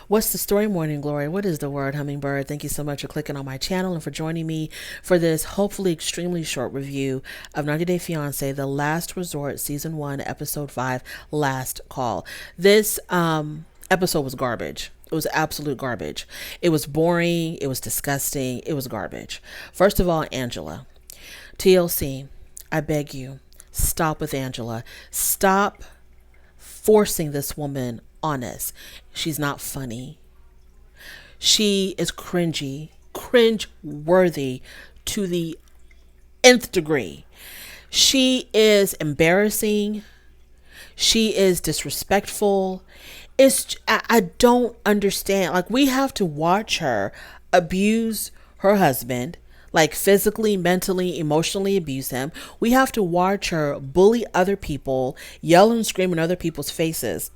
What's the story, Morning Glory? What is the word, Hummingbird? Thank you so much for clicking on my channel and for joining me for this hopefully extremely short review of 90 Day Fiancé, The Last Resort, Season 1, Episode 5, Last Call. This episode was garbage. It was absolute garbage. It was boring. It was disgusting. It was garbage. First of all, Angela. TLC, I beg you, stop with Angela. Stop forcing this woman on us. She's not funny. She is cringy, cringe worthy to the nth degree. She is embarrassing. She is disrespectful. I don't understand. Like, we have to watch her abuse her husband, like physically, mentally, emotionally abuse him. We have to watch her bully other people, yell and scream in other people's faces.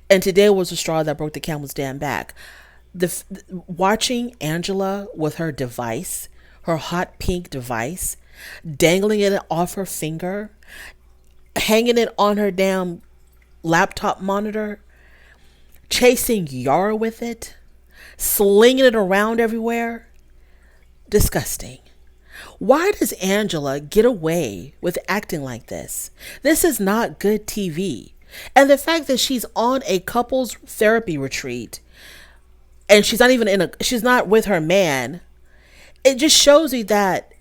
And today was the straw that broke the camel's damn back. Watching Angela with her device, her hot pink device, dangling it off her finger, hanging it on her damn laptop monitor, chasing Yara with it, slinging it around everywhere. Disgusting. Why does Angela get away with acting like this? This is not good TV. And the fact that she's on a couples therapy retreat and she's not with her man, it just shows you that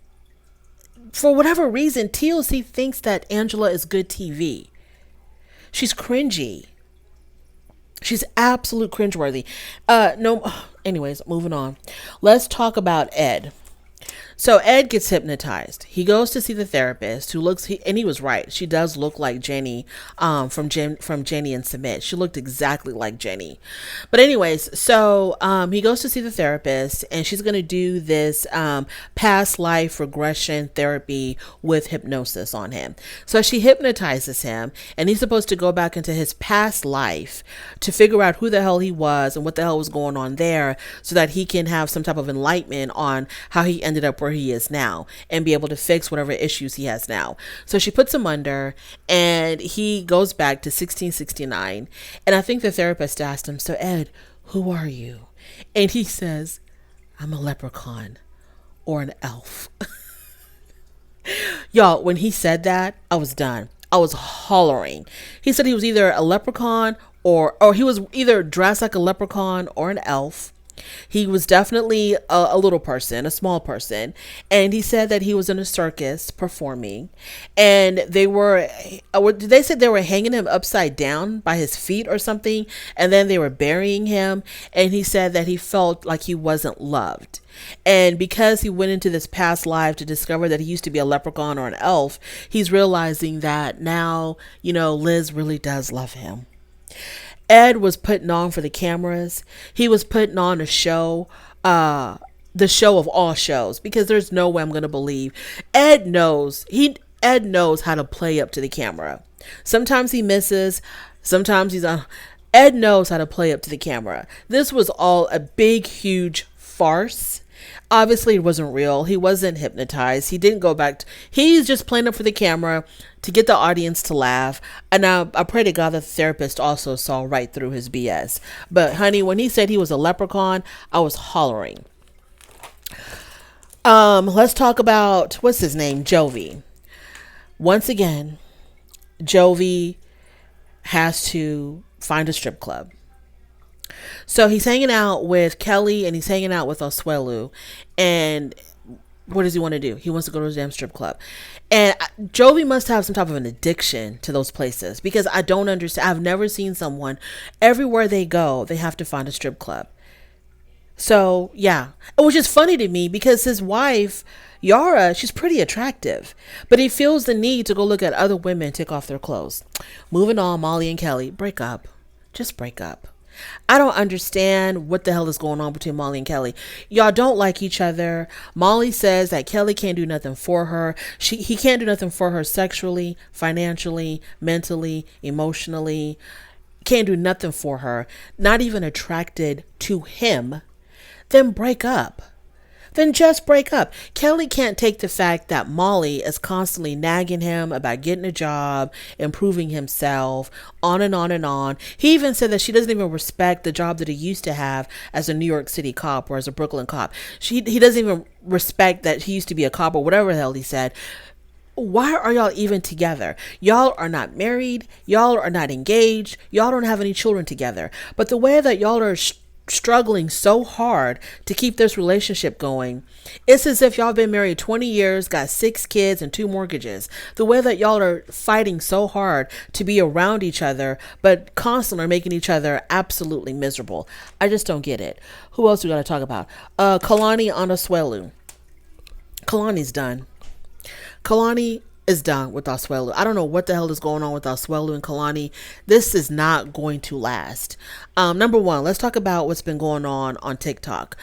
for whatever reason, TLC thinks that Angela is good TV. She's cringy. She's absolute cringeworthy. Anyways, moving on. Let's talk about Ed. So Ed gets hypnotized. He goes to see the therapist and he was right. She does look like Jenny from Jenny and Submit. She looked exactly like Jenny. But anyways, so he goes to see the therapist and she's going to do this past life regression therapy with hypnosis on him. So she hypnotizes him and he's supposed to go back into his past life to figure out who the hell he was and what the hell was going on there so that he can have some type of enlightenment on how he ended up where he is now and be able to fix whatever issues he has now. So she puts him under and he goes back to 1669. And I think the therapist asked him, "So Ed, who are you?" And he says, "I'm a leprechaun or an elf." Y'all, when he said that, I was done. I was hollering. He said he was either a leprechaun or he was either dressed like a leprechaun or an elf. He was definitely a little person, a small person. And he said that he was in a circus performing and they said they were hanging him upside down by his feet or something. And then they were burying him. And he said that he felt like he wasn't loved. And because he went into this past life to discover that he used to be a leprechaun or an elf, he's realizing that now, Liz really does love him. Ed was putting on for the cameras. He was putting on a show, the show of all shows, because there's no way I'm going to believe. Ed knows how to play up to the camera. Sometimes he misses. Sometimes he's on. Ed knows how to play up to the camera. This was all a big, huge farce. Obviously, it wasn't real. He wasn't hypnotized. He didn't go back. He's just playing up for the camera to get the audience to laugh. And I pray to God that the therapist also saw right through his BS. But honey, when he said he was a leprechaun, I was hollering. Let's talk about, what's his name? Jovi. Once again, Jovi has to find a strip club. So he's hanging out with Kelly and he's hanging out with Oswelu. And what does he want to do? He wants to go to a damn strip club. And Jovi must have some type of an addiction to those places, because I don't understand. I've never seen someone, everywhere they go, they have to find a strip club. So yeah, which is funny to me because his wife, Yara, she's pretty attractive, but he feels the need to go look at other women take off their clothes. Moving on, Molly and Kelly, break up. Just break up. I don't understand what the hell is going on between Molly and Kelly. Y'all don't like each other. Molly says that Kelly can't do nothing for her. He can't do nothing for her sexually, financially, mentally, emotionally. Can't do nothing for her. Not even attracted to him. Then break up. then just break up. Kelly can't take the fact that Molly is constantly nagging him about getting a job, improving himself, on and on and on. He even said that she doesn't even respect the job that he used to have as a New York City cop or as a Brooklyn cop. He doesn't even respect that he used to be a cop or whatever the hell he said. Why are y'all even together? Y'all are not married. Y'all are not engaged. Y'all don't have any children together. But the way that y'all are struggling so hard to keep this relationship going, it's as if y'all been married 20 years, got 6 kids and 2 mortgages. The way that y'all are fighting so hard to be around each other, but constantly are making each other absolutely miserable. I just don't get it. Who else we got to talk about? Kalani Anaswelu. Kalani's done. Kalani is done with Asuelu. I don't know what the hell is going on with Asuelu and Kalani. This is not going to last. Number one, let's talk about what's been going on TikTok.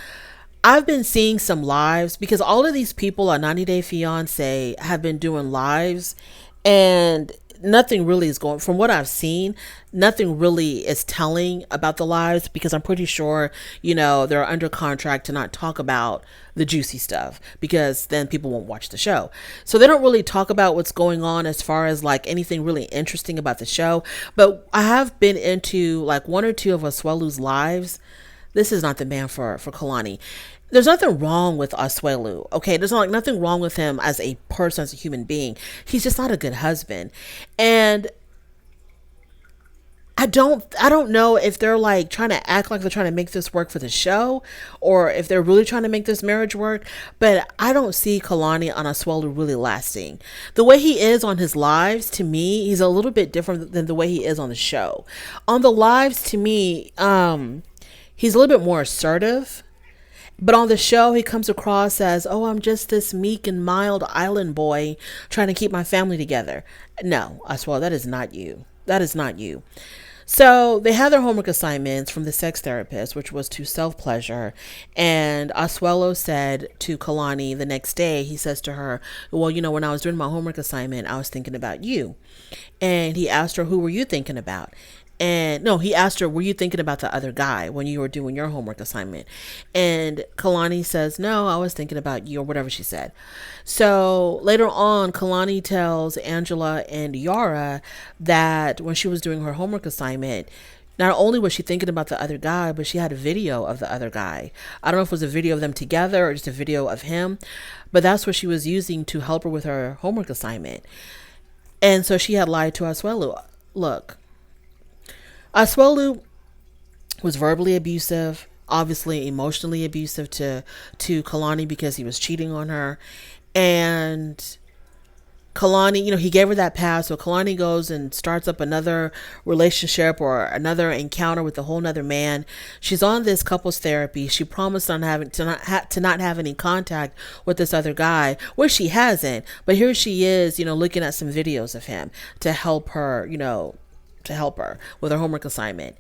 I've been seeing some lives because all of these people on 90 Day Fiancé have been doing lives, and nothing really is going, from what I've seen, nothing really is telling about the lives, because I'm pretty sure, they're under contract to not talk about the juicy stuff, because then people won't watch the show. So they don't really talk about what's going on as far as like anything really interesting about the show. But I have been into like 1 or 2 of Asuelu's lives. This is not the man for Kalani. There's nothing wrong with Asuelu, okay? There's nothing wrong with him as a person, as a human being. He's just not a good husband. And I don't know if they're like trying to act like they're trying to make this work for the show, or if they're really trying to make this marriage work. But I don't see Kalani and Asuelu really lasting. The way he is on his lives, to me, he's a little bit different than the way he is on the show. On the lives, to me, he's a little bit more assertive. But on the show, he comes across as, oh, I'm just this meek and mild island boy trying to keep my family together. No, Asuelu, that is not you. That is not you. So they had their homework assignments from the sex therapist, which was to self-pleasure. And Asuelu said to Kalani the next day, he says to her, well, when I was doing my homework assignment, I was thinking about you. And he asked her, who were you thinking about? And no, he asked her, were you thinking about the other guy when you were doing your homework assignment? And Kalani says, no, I was thinking about you, or whatever she said. So later on, Kalani tells Angela and Yara that when she was doing her homework assignment, not only was she thinking about the other guy, but she had a video of the other guy. I don't know if it was a video of them together or just a video of him, but that's what she was using to help her with her homework assignment. And so she had lied to Asuelu. Look, Asuelu was verbally abusive, obviously emotionally abusive to Kalani because he was cheating on her. And Kalani, he gave her that pass. So Kalani goes and starts up another relationship or another encounter with a whole nother man. She's on this couples therapy. She promised to not have any contact with this other guy, which she hasn't. But here she is, looking at some videos of him to help her, with her homework assignment.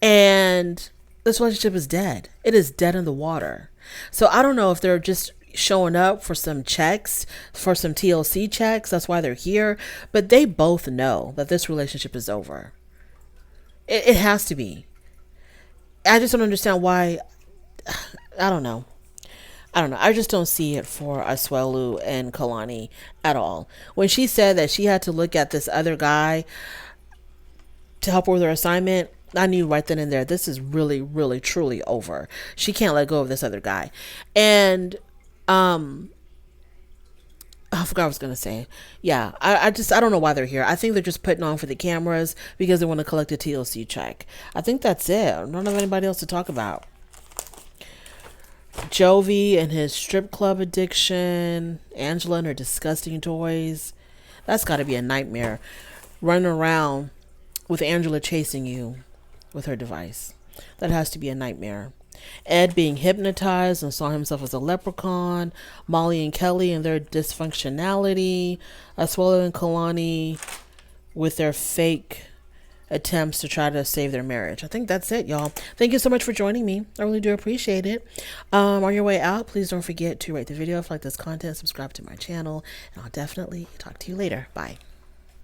And this relationship is dead. It is dead in the water. So I don't know if they're just showing up for some checks, for some TLC checks. That's why they're here. But they both know that this relationship is over. It has to be. I just don't understand why. I don't know. I just don't see it for Asuelu and Kalani at all. When she said that she had to look at this other guy to help her with her assignment, I knew right then and there, this is really, really, truly over. She can't let go of this other guy. And I forgot what I was going to say. Yeah, I don't know why they're here. I think they're just putting on for the cameras because they want to collect a TLC check. I think that's it. I don't have anybody else to talk about. Jovi and his strip club addiction. Angela and her disgusting toys. That's got to be a nightmare. Running around with Angela chasing you with her device. That has to be a nightmare. Ed being hypnotized and saw himself as a leprechaun. Molly and Kelly and their dysfunctionality. Asuelu and Kalani with their fake attempts to try to save their marriage. I think that's it, y'all. Thank you so much for joining me. I really do appreciate it. On your way out, please don't forget to rate the video if you like this content, subscribe to my channel, and I'll definitely talk to you later. Bye.